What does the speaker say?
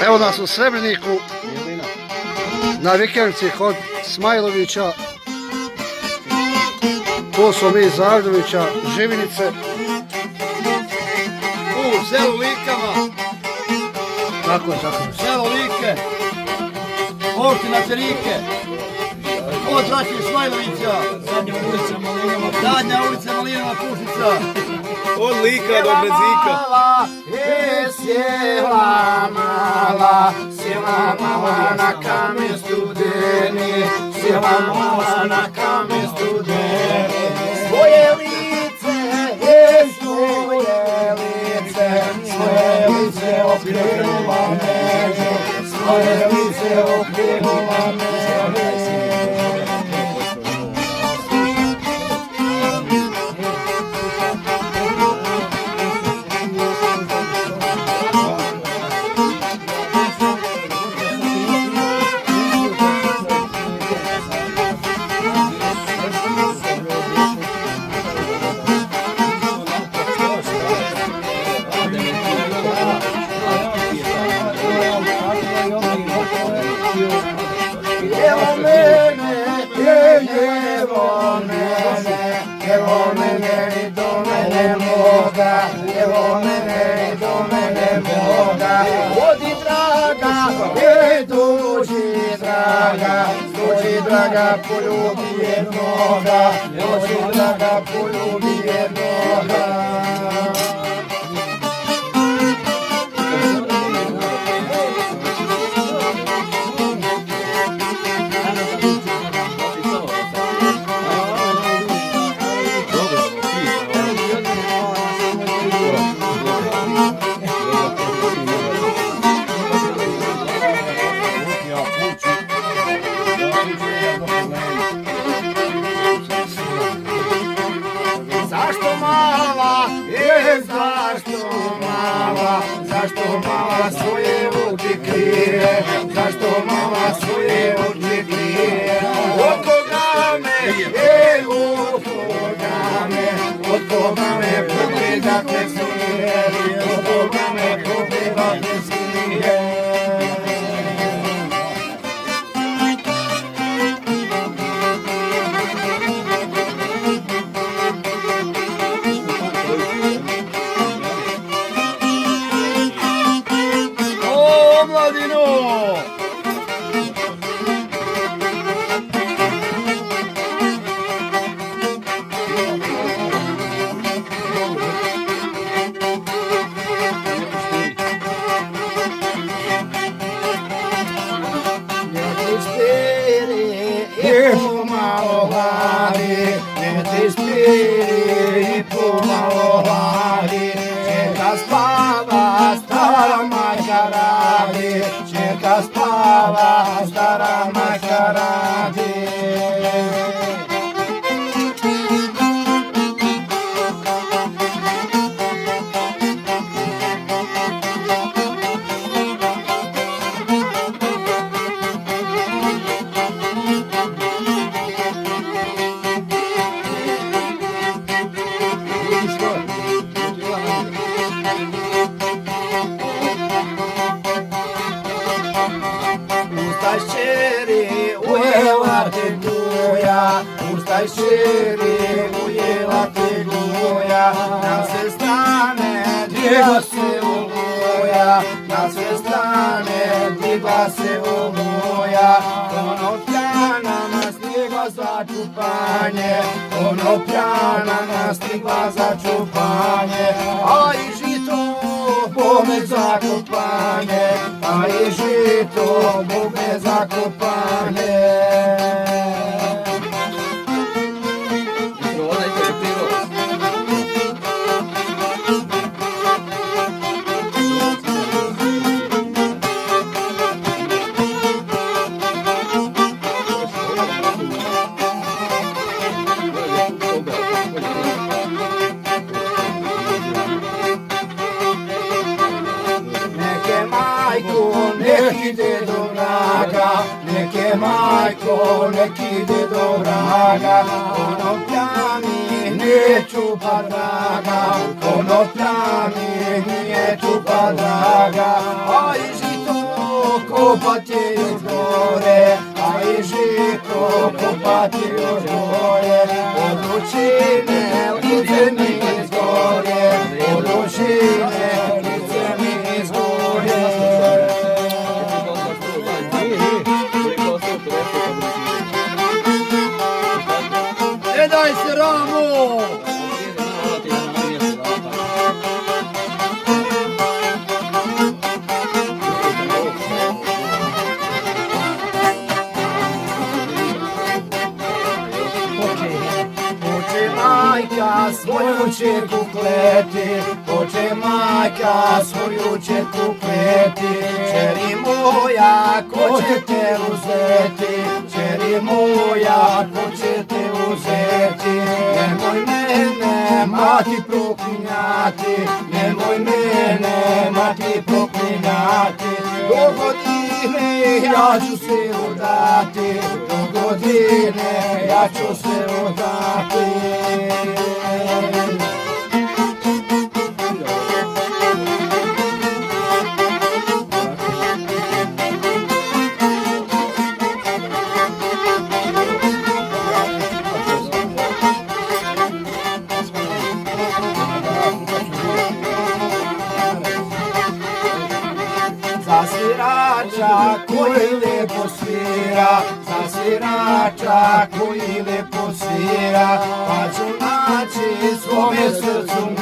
Evo nas u Srebreniku, na vikendici kod Smajlovića. Tu smo mi iz Zagdovića, Živinice. U selu Likama. Tako je. Selo Like. Opština Cerike. Od braće Smajlovića. Zadnja ulica Malinova Pušica. Od Lika do Brezika. Sjela mala na kamen studeni, sjela mala na kamen studeni. Svoje lice okrenula među, svoje lice okrenula među. Evo mene do mene moga, evo mene do mene moga. Odi draga, dođi draga, poljubi jednoga, dođi draga, poljubi jednoga. Zašto mala svoje oči krije, zašto mala svoje oči krije? Od koga me pogledate smije, od koga me pogledate smije. Pomalo hladi, ne ti spiri i pomalo hladi. Čeka spava, stara majka radi, čeka spava, stara majka radi. Ustaj šeri, ujela te guja, na sve strane digla se oluja, na sve strane digla se oluja. Konopljana nas stigla za čupanje, konopljana nas stigla za čupanje, a i žito bome za kopanje, a i žito bome za kopanje. Neki ide do vraga, neke majko, neki ide do vraga. Konopljani nije čupa draga, konopljani nije čupa draga. A i žito kopati još gore, a i žito kopati još gore. Od lučine lice mi izgore, od lučine lice mi izgore. Ne daj se Ramo! Hoće majka svoju čerku kleti, hoće majka svoju čerku kleti. Čeri moja, ko će te uzeti, čeri moja, ko će te uzeti. Nemoj mene, mati, proklinjati, nemoj mene, mati, proklinjati. Do godine ja ću se udati, do godine ja ću se udati. Za svirača koji lepo svira, za svirača koji lepo svira, pa ću naći svome srcu